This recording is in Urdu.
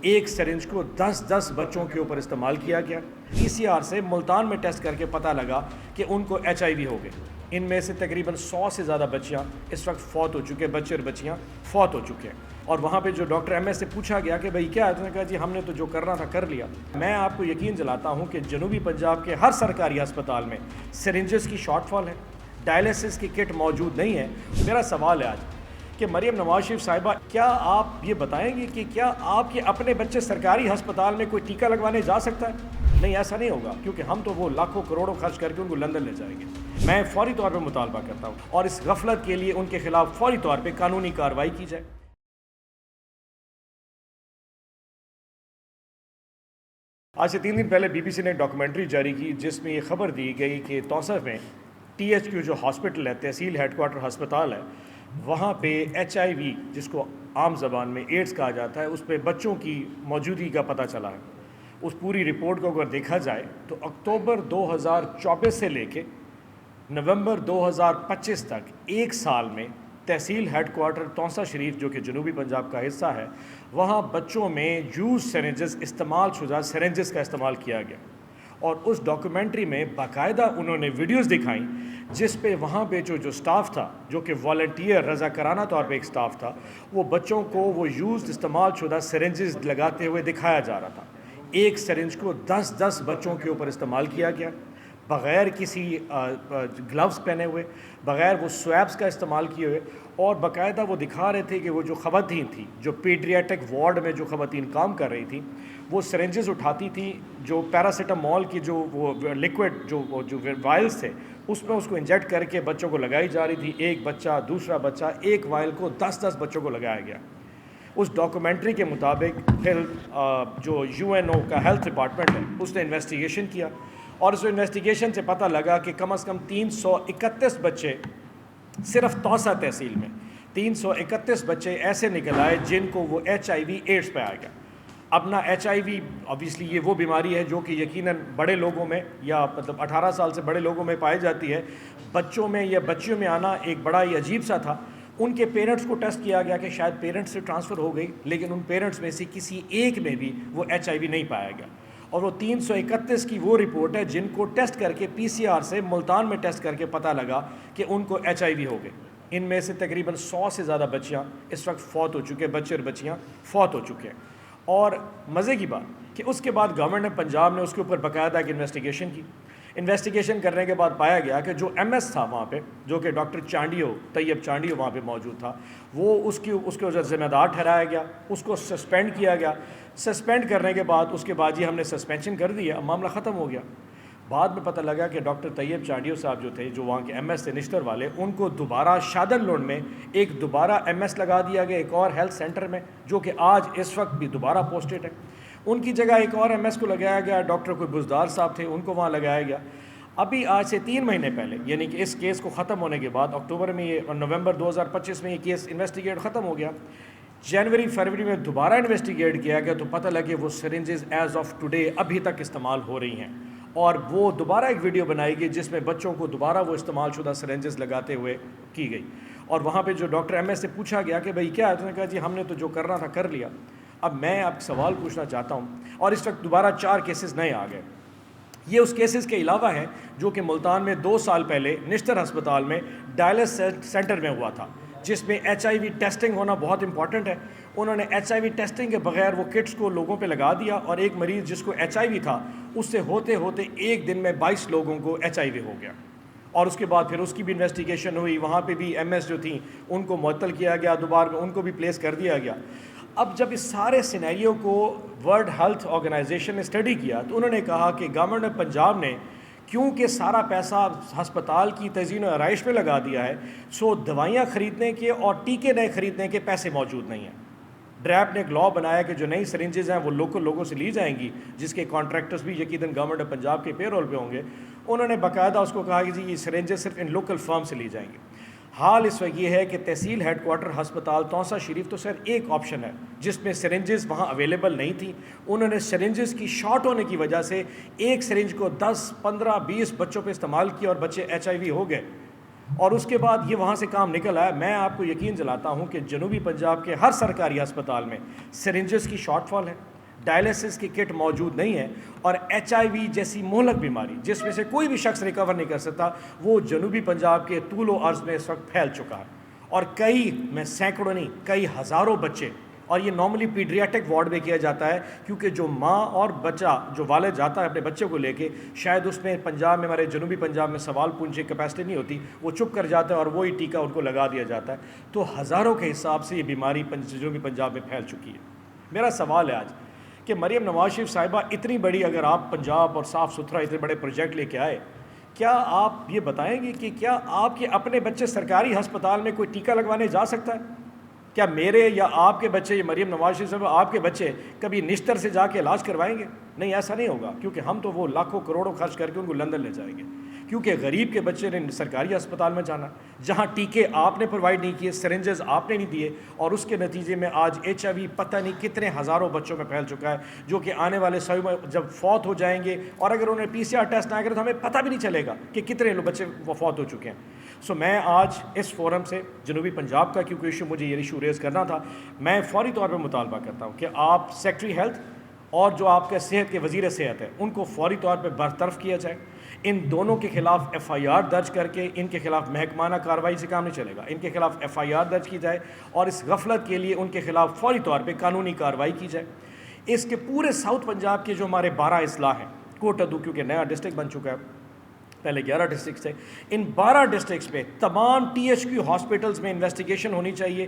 ایک سرنج کو 10 بچوں کے اوپر استعمال کیا گیا۔ PCR سے ملتان میں ٹیسٹ کر کے پتہ لگا کہ ان کو HIV ہو گئے۔ ان میں سے تقریباً 100 سے زیادہ بچیاں اس وقت فوت ہو چکے، بچے اور بچیاں فوت ہو چکے ہیں۔ اور وہاں پہ جو ڈاکٹر MS سے پوچھا گیا کہ بھئی کیا ہے، تو نے کہا جی ہم نے تو جو کرنا تھا کر لیا۔ میں آپ کو یقین دلاتا ہوں کہ جنوبی پنجاب کے ہر سرکاری ہسپتال میں سرنجز کی شارٹ فال ہے، ڈائلیسس کی کٹ موجود نہیں ہے۔ میرا سوال ہے آج کہ مریم نواز شریف صاحبہ، کیا آپ یہ بتائیں گے کہ کیا آپ کے اپنے بچے سرکاری ہسپتال میں کوئی ٹیکہ لگوانے جا سکتا ہے؟ نہیں، ایسا نہیں ہوگا، کیونکہ ہم تو وہ لاکھوں کروڑوں خرچ کر کے ان کو لندن لے جائیں گے۔ میں فوری طور پہ مطالبہ کرتا ہوں اور اس غفلت کے لیے ان کے خلاف فوری طور پہ قانونی کارروائی کی جائے۔ آج سے 3 دن پہلے BBC نے ایک ڈاکومنٹری جاری کی جس میں یہ خبر دی گئی کہ توسا میں THQ جو ہاسپٹل ہے، تحصیل ہیڈ کوارٹر ہسپتال ہے، وہاں پہ HIV جس کو عام زبان میں ایڈز کہا جاتا ہے، اس پہ بچوں کی موجودگی کا پتہ چلا ہے۔ اس پوری رپورٹ کو اگر دیکھا جائے تو اکتوبر 2024 سے لے کے نومبر 2025 تک ایک سال میں تحصیل ہیڈ کوارٹر توسا شریف جو کہ جنوبی پنجاب کا حصہ ہے، وہاں بچوں میں یوز سرنجز، استعمال شدہ سرنجز کا استعمال کیا گیا۔ اور اس ڈاکومنٹری میں باقاعدہ انہوں نے ویڈیوز دکھائیں جس پہ وہاں پہ جو سٹاف تھا، جو کہ والنٹیئر رضاکارانہ طور پہ ایک سٹاف تھا، وہ بچوں کو وہ یوزڈ استعمال شدہ سرنجز لگاتے ہوئے دکھایا جا رہا تھا۔ ایک سرنج کو 10 بچوں کے اوپر استعمال کیا گیا، بغیر کسی گلوز پہنے ہوئے، بغیر وہ سویبس کا استعمال کیے ہوئے، اور باقاعدہ وہ دکھا رہے تھے کہ وہ جو خواتین تھیں، جو پیڈریاٹک وارڈ میں جو خواتین کام کر رہی تھیں، وہ سرنجز اٹھاتی تھیں، جو پیراسیٹامول کی جو وہ لیکوڈ جو وائلز تھے، اس میں اس کو انجیکٹ کر کے بچوں کو لگائی جا رہی تھی۔ ایک بچہ، دوسرا بچہ، ایک وائل کو 10 بچوں کو لگایا گیا۔ اس ڈاکومنٹری کے مطابق پھر جو UNO کا ہیلتھ ڈپارٹمنٹ ہے، اس نے انویسٹیگیشن کیا، اور اس انویسٹیگیشن سے پتہ لگا کہ کم از کم 331 بچے صرف توسا تحصیل میں 331 بچے ایسے نکل آئے جن کو وہ HIV ایڈز پہ آ گیا۔ اب نہ HIV obviously یہ وہ بیماری ہے جو کہ یقیناً بڑے لوگوں میں یا مطلب 18 سال سے بڑے لوگوں میں پائی جاتی ہے، بچوں میں یا بچیوں میں آنا ایک بڑا ہی عجیب سا تھا۔ ان کے پیرنٹس کو ٹیسٹ کیا گیا کہ شاید پیرنٹس سے ٹرانسفر ہو گئی، لیکن ان پیرنٹس میں سے کسی ایک میں بھی وہ HIV نہیں پایا گیا۔ اور وہ 331 کی وہ رپورٹ ہے جن کو ٹیسٹ کر کے PCR سے ملتان میں ٹیسٹ کر کے پتہ لگا کہ ان کو HIV ہو گئے۔ ان میں سے تقریباً 100 سے زیادہ بچیاں اس وقت فوت ہو چکے، بچے اور بچیاں فوت ہو چکے ہیں۔ اور مزے کی بات کہ اس کے بعد گورنمنٹ پنجاب نے اس کے اوپر باقاعدہ ایک انویسٹیگیشن کی۔ انویسٹیگیشن کرنے کے بعد پایا گیا کہ جو MS تھا وہاں پہ، جو کہ ڈاکٹر چانڈیو، طیب چانڈیو وہاں پہ موجود تھا، وہ اس کے ذمہ دار ٹھہرایا گیا، اس کو سسپینڈ کیا گیا۔ سسپینڈ کرنے کے بعد اس کے بعد یہ ہم نے سسپینشن کر دی ہے، اب معاملہ ختم ہو گیا۔ بعد میں پتہ لگا کہ ڈاکٹر طیب چانڈیو صاحب جو تھے، جو وہاں کے MS تھے نشتر والے، ان کو دوبارہ شادن لوڈ میں ایک دوبارہ MS لگا دیا گیا ایک اور ہیلتھ سینٹر میں، جو کہ آج اس وقت بھی دوبارہ پوسٹڈ ہے۔ ان کی جگہ ایک اور MS کو لگایا گیا، ڈاکٹر کوئی بزدار صاحب تھے، ان کو وہاں لگایا گیا۔ ابھی آج سے 3 مہینے پہلے، یعنی کہ اس کیس کو ختم ہونے کے بعد اکتوبر میں اور نومبر 2025 میں یہ کیس انویسٹیگیٹ ختم ہو گیا، جنوری فروری میں دوبارہ انویسٹیگیٹ کیا گیا تو پتہ لگے وہ سرنجز ایز آف ٹوڈے ابھی تک استعمال ہو رہی ہیں، اور وہ دوبارہ ایک ویڈیو بنائی گئی جس میں بچوں کو دوبارہ وہ استعمال شدہ سرنجز لگاتے ہوئے کی گئی۔ اور وہاں پہ جو ڈاکٹر MS سے پوچھا گیا کہ بھئی کیا ہے، تو نے کہا جی ہم نے تو جو کرنا تھا کر لیا۔ اب میں آپ سوال پوچھنا چاہتا ہوں، اور اس وقت دوبارہ 4 کیسز نئے آ گئے۔ یہ اس کیسز کے علاوہ ہیں جو کہ ملتان میں 2 سال پہلے نشتر ہسپتال میں ڈائلسس سینٹر میں ہوا تھا، جس میں HIV ٹیسٹنگ ہونا بہت امپورٹنٹ ہے۔ انہوں نے HIV ٹیسٹنگ کے بغیر وہ کٹس کو لوگوں پہ لگا دیا، اور ایک مریض جس کو HIV تھا، اس سے ہوتے ہوتے ایک دن میں 22 لوگوں کو HIV ہو گیا۔ اور اس کے بعد پھر اس کی بھی انویسٹیگیشن ہوئی، وہاں پہ بھی MS جو تھیں ان کو معطل کیا گیا، دوبارہ میں ان کو بھی پلیس کر دیا گیا۔ اب جب اس سارے سینیریو کو ورلڈ ہیلتھ آرگنائزیشن نے اسٹڈی کیا تو انہوں نے کہا کہ گورنمنٹ پنجاب نے کیونکہ سارا پیسہ ہسپتال کی تزئین و آرائش میں لگا دیا ہے، سو دوائیاں خریدنے کے اور ٹیکے نئے خریدنے کے پیسے موجود نہیں ہیں۔ ڈریپ نے ایک لا بنایا کہ جو نئی سرنجز ہیں وہ لوکل لوگوں سے لی جائیں گی، جس کے کانٹریکٹرز بھی یقیناً گورنمنٹ پنجاب کے پے رول پہ ہوں گے۔ انہوں نے باقاعدہ اس کو کہا کہ جی یہ سرنجز صرف ان لوکل فرم سے لی جائیں گی۔ حال اس وقت یہ ہے کہ تحصیل ہیڈ کوارٹر ہسپتال توسا شریف تو صرف ایک آپشن ہے جس میں سرنجز وہاں اویلیبل نہیں تھی۔ انہوں نے سرنجز کی شارٹ ہونے کی وجہ سے ایک سرنج کو 10 15 20 بچوں پہ استعمال کیا اور بچے HIV ہو گئے، اور اس کے بعد یہ وہاں سے کام نکل آیا۔ میں آپ کو یقین دلاتا ہوں کہ جنوبی پنجاب کے ہر سرکاری ہسپتال میں سرنجز کی شارٹ فال ہے، ڈائلیسس کی کٹ موجود نہیں ہے، اور ایچ آئی وی جیسی مہلک بیماری جس میں سے کوئی بھی شخص ریکور نہیں کر سکتا، وہ جنوبی پنجاب کے طول و عرض میں اس وقت پھیل چکا ہے، اور میں سینکڑوں نہیں، کئی ہزاروں بچے، اور یہ نارملی پیڈریاٹک وارڈ میں کیا جاتا ہے، کیونکہ جو ماں اور بچہ، جو والد جاتا ہے اپنے بچے کو لے کے، شاید اس میں پنجاب میں، ہمارے جنوبی پنجاب میں سوال پوچھنے کی کیپیسٹی نہیں ہوتی، وہ چپ کر جاتا ہے اور وہی ٹیکہ ان کو لگا دیا جاتا ہے، تو ہزاروں کے حساب سے یہ بیماری جنوبی پنجاب میں پھیل چکی ہے۔ میرا سوال ہے آج کہ مریم نواز شریف صاحبہ اتنی بڑی، اگر آپ پنجاب اور صاف ستھرا اتنے بڑے پروجیکٹ لے کے آئے، کیا آپ یہ بتائیں گے کہ کیا آپ کے اپنے بچے سرکاری ہسپتال میں کوئی ٹیکہ لگوانے جا سکتا ہے؟ کیا میرے یا آپ کے بچے، یا مریم نواز شریف صاحب آپ کے بچے کبھی نشتر سے جا کے علاج کروائیں گے؟ نہیں، ایسا نہیں ہوگا، کیونکہ ہم تو وہ لاکھوں کروڑوں خرچ کر کے ان کو لندن لے جائیں گے، کیونکہ غریب کے بچے نے سرکاری ہسپتال میں جانا، جہاں ٹیکے آپ نے پرووائڈ نہیں کیے، سرنجز آپ نے نہیں دیے، اور اس کے نتیجے میں آج ایچ آئی وی پتہ نہیں کتنے ہزاروں بچوں میں پھیل چکا ہے، جو کہ آنے والے سال میں جب فوت ہو جائیں گے، اور اگر انہیں پی سی آر ٹیسٹ نہ کرے تو ہمیں پتہ بھی نہیں چلے گا کہ کتنے بچے فوت ہو چکے ہیں۔ سو میں آج اس فورم سے جنوبی پنجاب کا، کیونکہ ایشو مجھے یہ ایشو ریز کرنا تھا، میں فوری طور پہ مطالبہ کرتا ہوں کہ آپ سیکٹری ہیلتھ اور جو آپ کے صحت کے وزیر صحت ہیں، ان کو فوری طور پہ برطرف کیا جائے، ان دونوں کے خلاف ایف آئی آر درج کر کے، ان کے خلاف محکمانہ کارروائی سے کام نہیں چلے گا، ان کے خلاف ایف آئی آر درج کی جائے، اور اس غفلت کے لیے ان کے خلاف فوری طور پہ قانونی کارروائی کی جائے۔ اس کے پورے ساؤتھ پنجاب کے جو ہمارے 12 اضلاع ہیں، کوٹادو کیونکہ نیا ڈسٹرکٹ بن چکا ہے، پہلے 11 ڈسٹرکٹس تھے، ان 12 ڈسٹرکٹس میں تمام ٹی ایچ کیو ہاسپٹلز میں انویسٹیگیشن ہونی چاہیے،